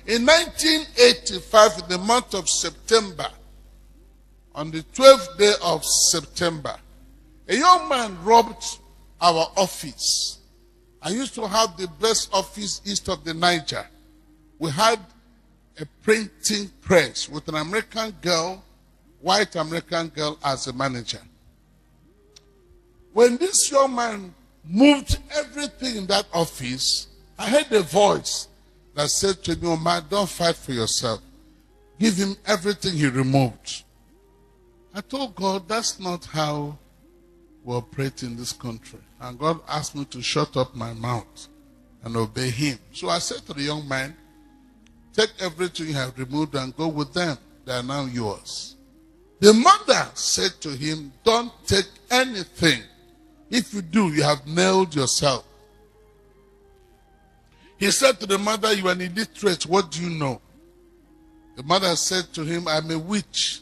In 1985, in the month of September, on the 12th day of September, a young man robbed our office. I used to have the best office east of the Niger. We had a printing press with an American girl, white American girl, as a manager. When this young man moved everything in that office, I heard a voice that said to me, "Oh man, don't fight for yourself. Give him everything he removed." I told God, that's not how we operate in this country. And God asked me to shut up my mouth and obey him. So I said to the young man, take everything you have removed and go with them. They are now yours. The mother said to him, don't take anything. If you do, you have nailed yourself. He said to the mother, you are an illiterate. What do you know? The mother said to him, I'm a witch.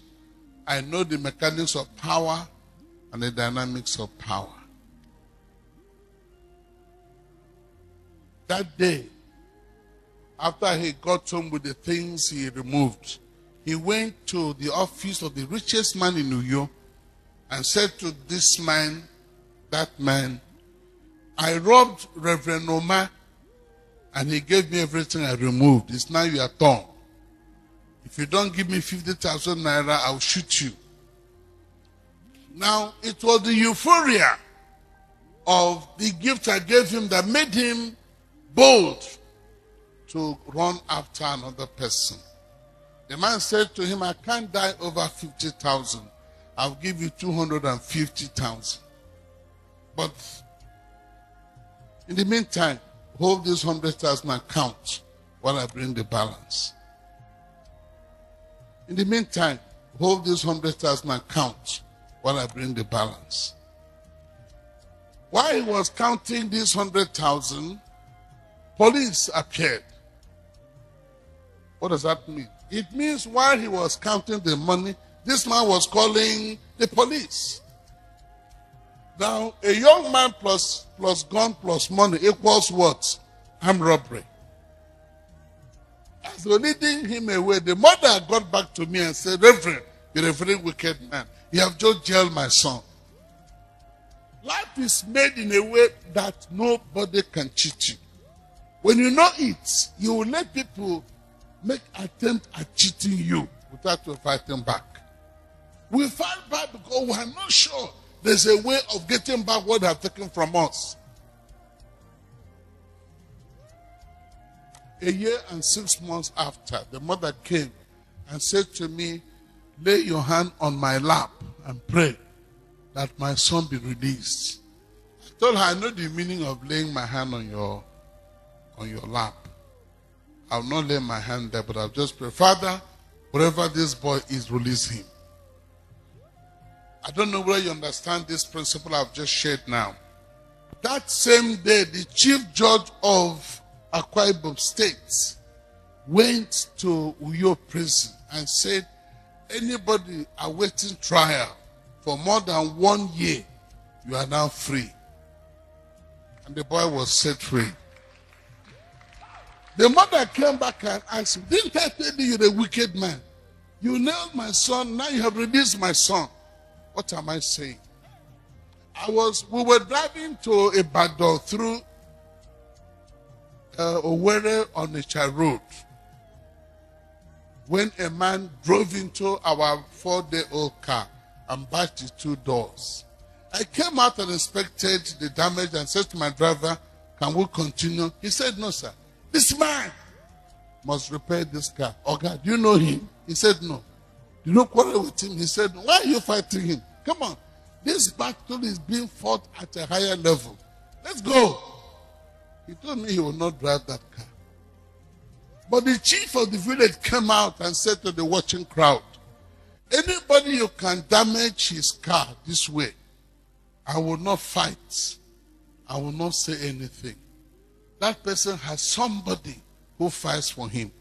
I know the mechanics of power and the dynamics of power. That day, after he got home with the things he removed, he went to the office of the richest man in New York and said to this man, that man, I robbed Rev Uma and he gave me everything I removed. It's now your turn. If you don't give me 50,000 naira, I'll shoot you. Now, it was the euphoria of the gift I gave him that made him bold to run after another person. The man said to him, I can't die over 50,000. I'll give you 250,000. But in the meantime, hold this 100,000 and count while I bring the balance. In the meantime, hold this 100,000 and count while I bring the balance. While he was counting this 100,000, police appeared. What does that mean? It means while he was counting the money, this man was calling the police. Now, a young man plus gun plus money equals what? Armed robbery. As they were leading him away, the mother got back to me and said, Reverend, you're a very wicked man. You have just jailed my son. Life is made in a way that nobody can cheat you. When you know it, you will let people make attempt at cheating you without you fighting back. We fight back because we are not sure there's a way of getting back what they have taken from us. A year and 6 months after, the mother came and said to me, lay your hand on my lap and pray that my son be released. I told her, I know the meaning of laying my hand on your lap. I'll not lay my hand there, but I'll just pray, Father, wherever this boy is, release him. I don't know whether you understand this principle I've just shared now. That same day, the chief judge of Ukpai State went to Uyo prison and said, anybody awaiting trial for more than 1 year, you are now free. And the boy was set free. The mother came back and asked him, didn't I tell you you're a wicked man? You nailed my son, now you have released my son. What am I saying? We were driving to Ibadan through Owerri on Onitsha Road when a man drove into our 4-day-old car and bashed the 2 doors. I came out and inspected the damage and said to my driver, can we continue? He said, no, sir. This man must repair this car. Oh God, do you know him? He said, no. You don't quarrel with him? He said, why are you fighting him? Come on. This battle is being fought at a higher level. Let's go. He told me he will not drive that car. But the chief of the village came out and said to the watching crowd, anybody you can damage his car this way, I will not fight. I will not say anything. That person has somebody who fights for him.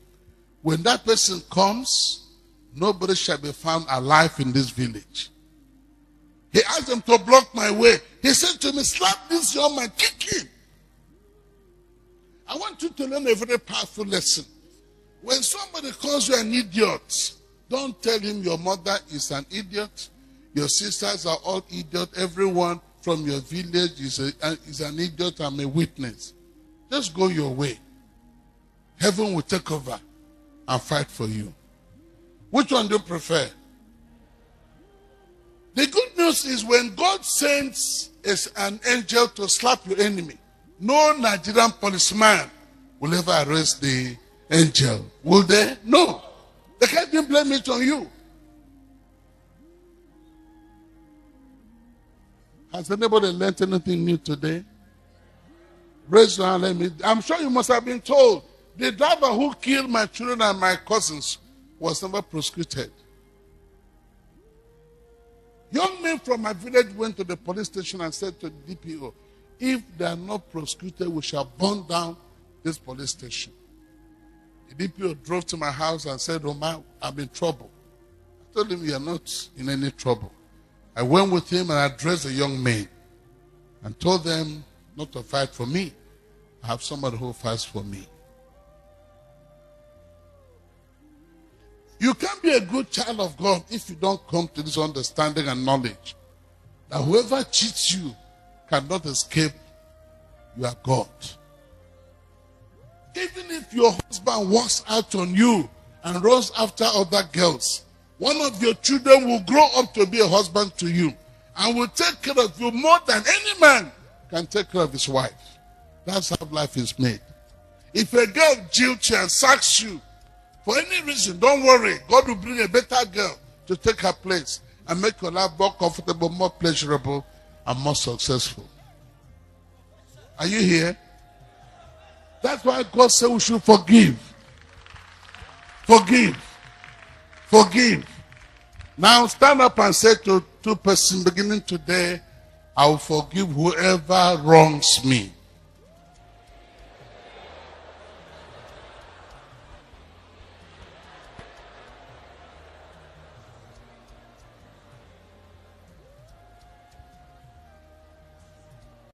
When that person comes, nobody shall be found alive in this village. He asked them to block my way. He said to me, slap this young man, kick him. I want you to learn a very powerful lesson. When somebody calls you an idiot, don't tell him your mother is an idiot, your sisters are all idiots, everyone from your village is an idiot. I'm a witness. Just go your way. Heaven will take over and fight for you. Which one do you prefer? The good news is when God sends an angel to slap your enemy, no Nigerian policeman will ever arrest the angel. Will they? No. They can't even blame it on you. Has anybody learned anything new today? Raise your hand. Let me. I'm sure you must have been told the driver who killed my children and my cousins was never prosecuted. Young men from my village went to the police station and said to the DPO, if they are not prosecuted, we shall burn down this police station. The DPO drove to my house and said, Omar, I'm in trouble. I told him, you are not in any trouble. I went with him and addressed the young men and told them not to fight for me. I have somebody who fights for me. You can't be a good child of God if you don't come to this understanding and knowledge that whoever cheats you cannot escape your God. Even if your husband walks out on you and runs after other girls, one of your children will grow up to be a husband to you and will take care of you more than any man can take care of his wife. That's how life is made. If a girl jilts you and sacks you, for any reason, don't worry. God will bring a better girl to take her place and make your life more comfortable, more pleasurable, and more successful. Are you here? That's why God said we should forgive. Forgive. Forgive. Now stand up and say to two persons beginning today, I will forgive whoever wrongs me.